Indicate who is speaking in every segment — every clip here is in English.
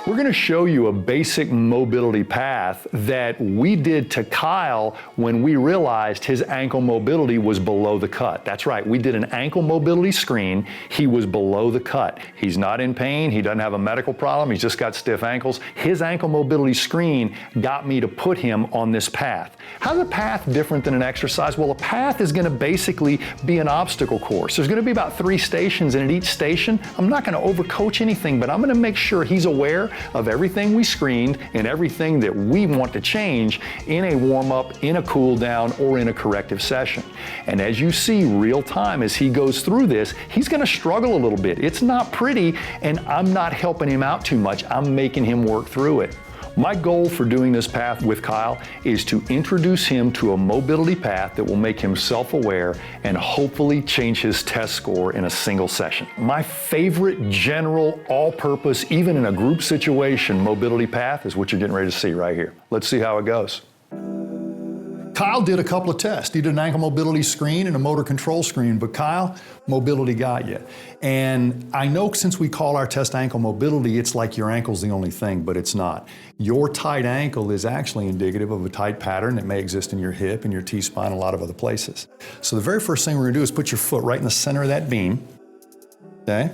Speaker 1: We're going to show you a basic mobility path that we did to Kyle when we realized his ankle mobility was below the cut. That's right, we did an ankle mobility screen. He was below the cut. He's not in pain, he doesn't have a medical problem, he's just got stiff ankles. His ankle mobility screen got me to put him on this path. How's a path different than an exercise? Well, a path is going to basically be an obstacle course. There's going to be about 3 stations, and at each station, I'm not going to overcoach anything, but I'm going to make sure he's aware of everything we screened and everything that we want to change in a warm-up, in a cool-down, or in a corrective session. And as you see real time as he goes through this, he's going to struggle a little bit. It's not pretty, and I'm not helping him out too much. I'm making him work through it. My goal for doing this path with Kyle is to introduce him to a mobility path that will make him self-aware and hopefully change his test score in a single session. My favorite general, all-purpose, even in a group situation, mobility path is what you're getting ready to see right here. Let's see how it goes. Kyle did a couple of tests. He did an ankle mobility screen and a motor control screen, but Kyle, mobility got you. And I know since we call our test ankle mobility, it's like your ankle's the only thing, but it's not. Your tight ankle is actually indicative of a tight pattern that may exist in your hip and your T-spine and a lot of other places. So the very first thing we're gonna do is put your foot right in the center of that beam, okay?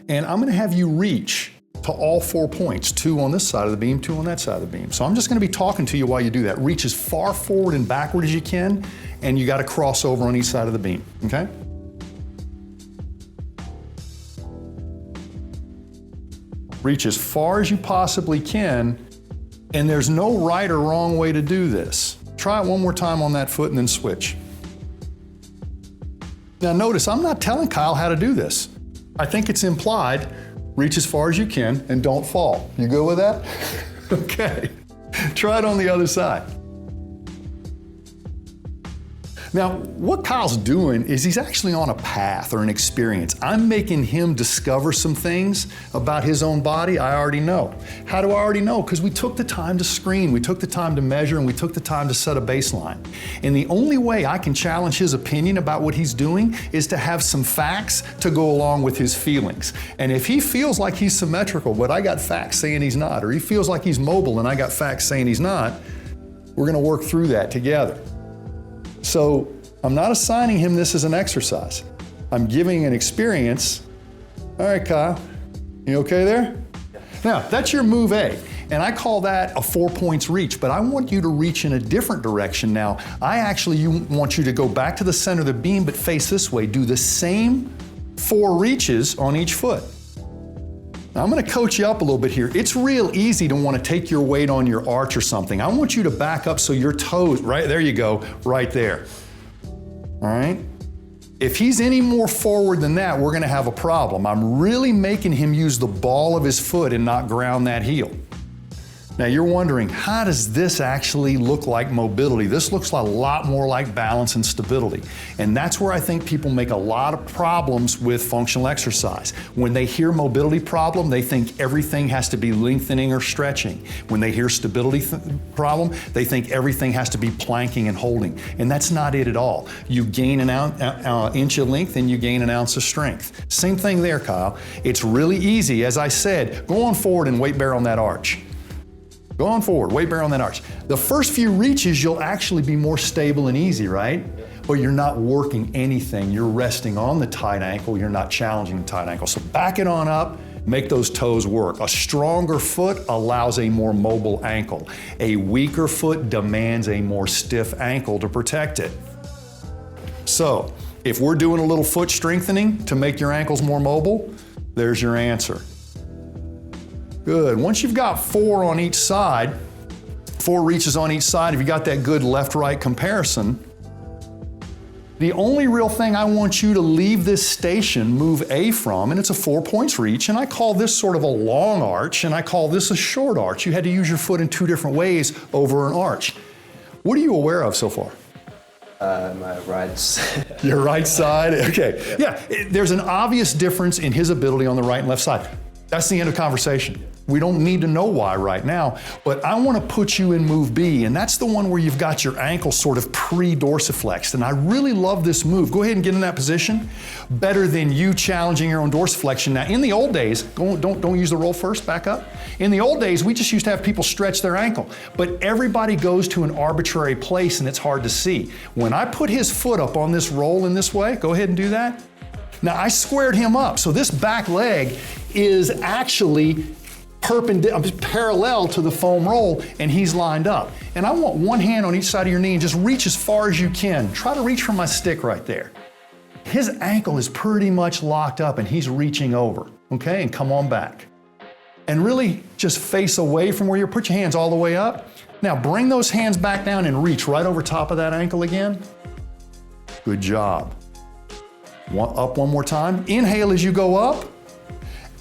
Speaker 1: And I'm gonna have you reach to all 4 points, 2 on this side of the beam, 2 on that side of the beam. So I'm just gonna be talking to you while you do that. Reach as far forward and backward as you can, and you gotta cross over on each side of the beam, okay? Reach as far as you possibly can, and there's no right or wrong way to do this. Try it one more time on that foot and then switch. Now notice, I'm not telling Kyle how to do this. I think it's implied. Reach as far as you can and don't fall. You good with that? Okay. Try it on the other side. Now, what Kyle's doing is he's actually on a path or an experience. I'm making him discover some things about his own body I already know. How do I already know? Because we took the time to screen, we took the time to measure, and we took the time to set a baseline. And the only way I can challenge his opinion about what he's doing is to have some facts to go along with his feelings. And if he feels like he's symmetrical, but I got facts saying he's not, or he feels like he's mobile and I got facts saying he's not, we're gonna work through that together. So I'm not assigning him this as an exercise. I'm giving an experience. All right, Kyle, you okay there? Yeah. Now, that's your move A, and I call that a 4 points reach, but I want you to reach in a different direction now. I actually want you to go back to the center of the beam, but face this way. Do the same 4 reaches on each foot. Now, I'm gonna coach you up a little bit here. It's real easy to wanna take your weight on your arch or something. I want you to back up so your toes, right there you go, right there. All right? If he's any more forward than that, we're gonna have a problem. I'm really making him use the ball of his foot and not ground that heel. Now you're wondering, how does this actually look like mobility? This looks a lot more like balance and stability. And that's where I think people make a lot of problems with functional exercise. When they hear mobility problem, they think everything has to be lengthening or stretching. When they hear stability problem, they think everything has to be planking and holding. And that's not it at all. You gain an inch of length and you gain an ounce of strength. Same thing there, Kyle. It's really easy. As I said, go on forward and weight bear on that arch. Go on forward, weight bear on that arch. The first few reaches, you'll actually be more stable and easy, right? But you're not working anything. You're resting on the tight ankle. You're not challenging the tight ankle. So back it on up, make those toes work. A stronger foot allows a more mobile ankle. A weaker foot demands a more stiff ankle to protect it. So if we're doing a little foot strengthening to make your ankles more mobile, there's your answer. Good. Once you've got 4 on each side, 4 reaches on each side, if you got that good left-right comparison, the only real thing I want you to leave this station, move A from, and it's a 4 points reach, and I call this sort of a long arch, and I call this a short arch. You had to use your foot in 2 different ways over an arch. What are you aware of so far?
Speaker 2: My right side.
Speaker 1: Your right side? Okay. Yeah, there's an obvious difference in his ability on the right and left side. That's the end of conversation. We don't need to know why right now, but I want to put you in move B, and that's the one where you've got your ankle sort of pre-dorsiflexed. And I really love this move. Go ahead and get in that position. Better than you challenging your own dorsiflexion. Now, in the old days, don't use the roll first, back up. In the old days, we just used to have people stretch their ankle, but everybody goes to an arbitrary place and it's hard to see. When I put his foot up on this roll in this way, go ahead and do that. Now, I squared him up, so this back leg is actually parallel to the foam roll, and he's lined up. And I want one hand on each side of your knee and just reach as far as you can. Try to reach for my stick right there. His ankle is pretty much locked up and he's reaching over, okay? And come on back. And really just face away from where you're, put your hands all the way up. Now bring those hands back down and reach right over top of that ankle again. Good job. Up one more time. Inhale as you go up.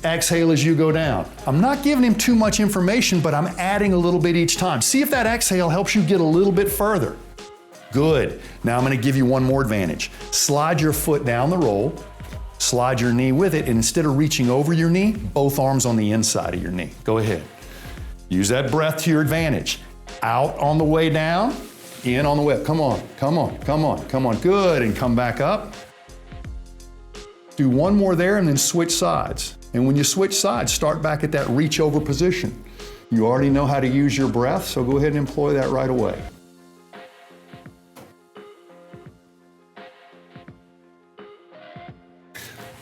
Speaker 1: Exhale as you go down. I'm not giving him too much information, but I'm adding a little bit each time. See if that exhale helps you get a little bit further. Good. Now I'm going to give you one more advantage. Slide your foot down the roll, slide your knee with it, and instead of reaching over your knee, both arms on the inside of your knee. Go ahead. Use that breath to your advantage. Out on the way down, in on the way up. Come on, come on, come on, come on. Good, and come back up. Do one more there and then switch sides. And when you switch sides, start back at that reach over position. You already know how to use your breath, so go ahead and employ that right away.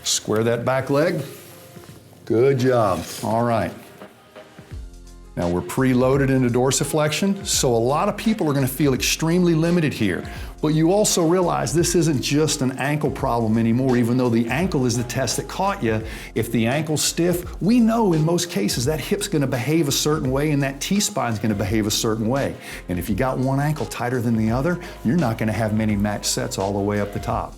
Speaker 1: Square that back leg. Good job. All right. Now we're preloaded into dorsiflexion, so a lot of people are going to feel extremely limited here. But you also realize this isn't just an ankle problem anymore, even though the ankle is the test that caught you. If the ankle's stiff, we know in most cases that hip's going to behave a certain way and that T-spine's going to behave a certain way. And if you got one ankle tighter than the other, you're not going to have many match sets all the way up the top.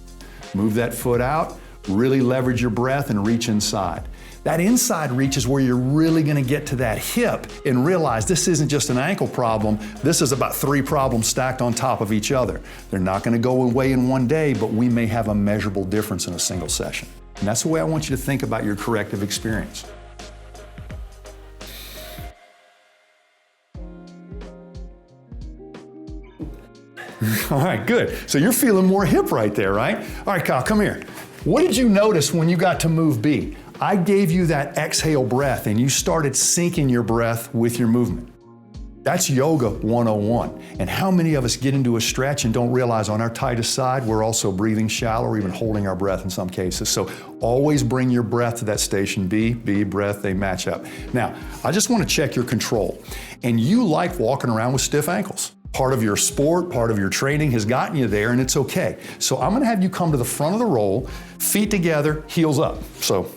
Speaker 1: Move that foot out, really leverage your breath and reach inside. That inside reach is where you're really going to get to that hip and realize this isn't just an ankle problem. This is about 3 problems stacked on top of each other. They're not going to go away in one day, but we may have a measurable difference in a single session. And that's the way I want you to think about your corrective experience. All right, good. So you're feeling more hip right there, right? All right, Kyle, come here. What did you notice when you got to move B? I gave you that exhale breath and you started syncing your breath with your movement. That's yoga 101. And how many of us get into a stretch and don't realize on our tightest side, we're also breathing shallow or even holding our breath in some cases. So always bring your breath to that station B, breath, they match up. Now, I just want to check your control. And you like walking around with stiff ankles. Part of your sport, part of your training has gotten you there and it's okay. So I'm going to have you come to the front of the roll, feet together, heels up. So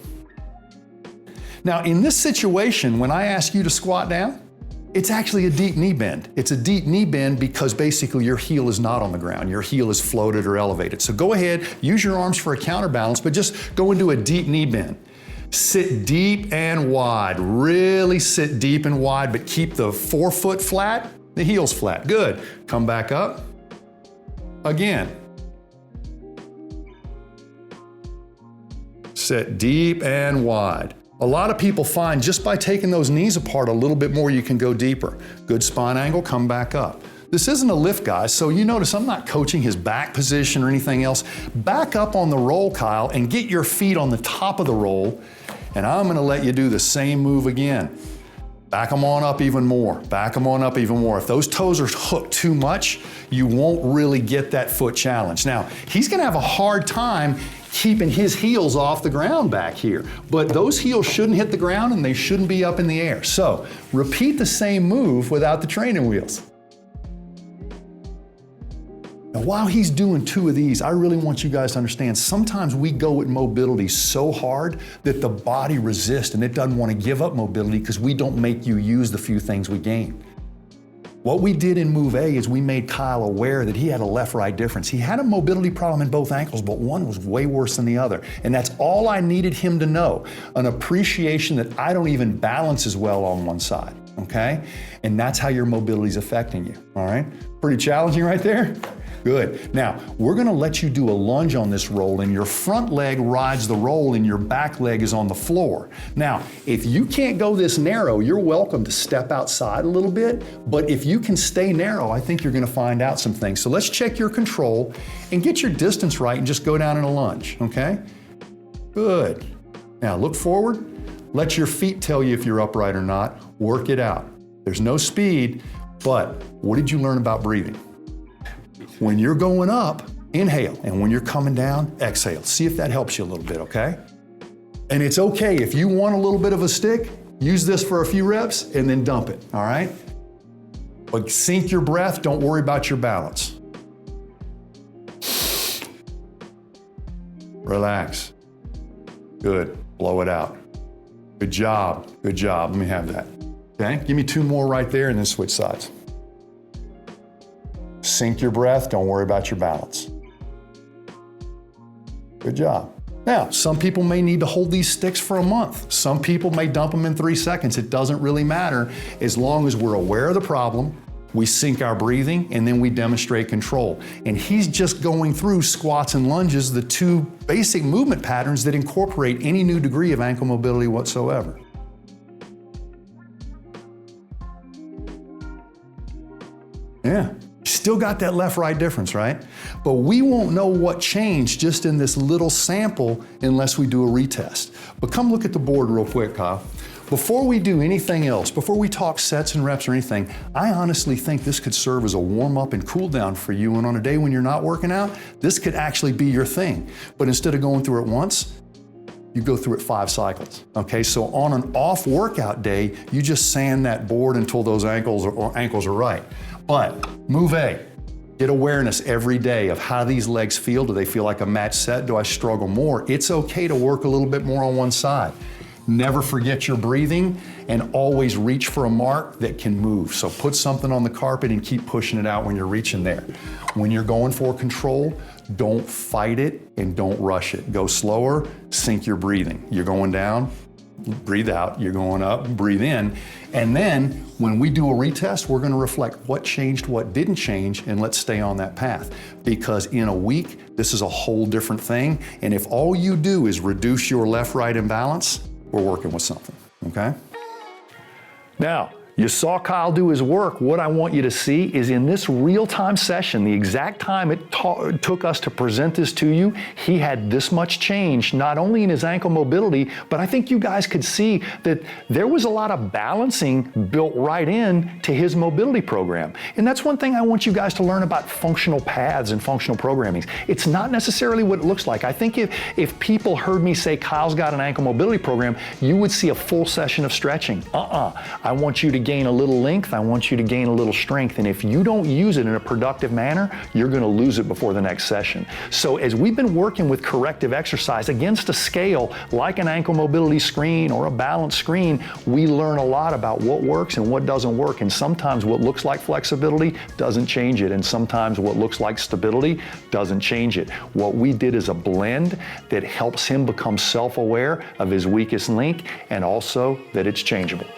Speaker 1: now in this situation, when I ask you to squat down, it's actually a deep knee bend. It's a deep knee bend because basically your heel is not on the ground. Your heel is floated or elevated. So go ahead, use your arms for a counterbalance, but just go into a deep knee bend. Sit deep and wide, really sit deep and wide, but keep the forefoot flat, the heel's flat. Good. Come back up. Again. Sit deep and wide. A lot of people find just by taking those knees apart a little bit more, you can go deeper. Good spine angle, come back up. This isn't a lift, guys, so you notice I'm not coaching his back position or anything else. Back up on the roll, Kyle, and get your feet on the top of the roll, and I'm gonna let you do the same move again. Back them on up even more, back them on up even more. If those toes are hooked too much, you won't really get that foot challenge. Now, he's gonna have a hard time keeping his heels off the ground back here, but those heels shouldn't hit the ground and they shouldn't be up in the air. So, repeat the same move without the training wheels. Now, while he's doing 2 of these, I really want you guys to understand, sometimes we go at mobility so hard that the body resists and it doesn't want to give up mobility because we don't make you use the few things we gain. What we did in Move A is we made Kyle aware that he had a left-right difference. He had a mobility problem in both ankles, but one was way worse than the other. And that's all I needed him to know, an appreciation that I don't even balance as well on one side, okay? And that's how your mobility is affecting you, all right? Pretty challenging right there? Good. Now, we're gonna let you do a lunge on this roll, and your front leg rides the roll and your back leg is on the floor. Now, if you can't go this narrow, you're welcome to step outside a little bit, but if you can stay narrow, I think you're gonna find out some things. So let's check your control and get your distance right and just go down in a lunge, okay? Good. Now, look forward. Let your feet tell you if you're upright or not. Work it out. There's no speed, but what did you learn about breathing? When you're going up, inhale, and when you're coming down, exhale. See if that helps you a little bit, okay? And it's okay, if you want a little bit of a stick, use this for a few reps and then dump it, all right? But sink your breath, don't worry about your balance. Relax. Good, blow it out. Good job, good job, let me have that. Okay, give me 2 more right there and then switch sides. Sink your breath, don't worry about your balance. Good job. Now, some people may need to hold these sticks for a month. Some people may dump them in 3 seconds. It doesn't really matter as long as we're aware of the problem, we sync our breathing, and then we demonstrate control. And he's just going through squats and lunges, the 2 basic movement patterns that incorporate any new degree of ankle mobility whatsoever. Yeah. Still got that left-right difference, right? But we won't know what changed just in this little sample unless we do a retest. But come look at the board real quick, Kyle. Before we do anything else, before we talk sets and reps or anything, I honestly think this could serve as a warm-up and cool-down for you, and on a day when you're not working out, this could actually be your thing. But instead of going through it once, you go through it 5 cycles, okay? So on an off workout day, you just sand that board until those ankles are right. But move A, get awareness every day of how these legs feel. Do they feel like a match set? Do I struggle more? It's okay to work a little bit more on one side. Never forget your breathing and always reach for a mark that can move. So put something on the carpet and keep pushing it out when you're reaching there. When you're going for control, don't fight it and don't rush it. Go slower, sync your breathing. You're going down, breathe out, you're going up, breathe in. And then when we do a retest, we're gonna reflect what changed, what didn't change, and let's stay on that path. Because in a week, this is a whole different thing. And if all you do is reduce your left-right imbalance, we're working with something, okay? Now, you saw Kyle do his work. What I want you to see is in this real-time session, the exact time it took us to present this to you, he had this much change, not only in his ankle mobility, but I think you guys could see that there was a lot of balancing built right in to his mobility program. And that's one thing I want you guys to learn about functional paths and functional programming. It's not necessarily what it looks like. I think if people heard me say Kyle's got an ankle mobility program, you would see a full session of stretching. I want you to gain a little length, I want you to gain a little strength, and if you don't use it in a productive manner, you're gonna lose it before the next session. So as we've been working with corrective exercise against a scale like an ankle mobility screen or a balance screen, we learn a lot about what works and what doesn't work, and sometimes what looks like flexibility doesn't change it, and sometimes what looks like stability doesn't change it. What we did is a blend that helps him become self-aware of his weakest link and also that it's changeable.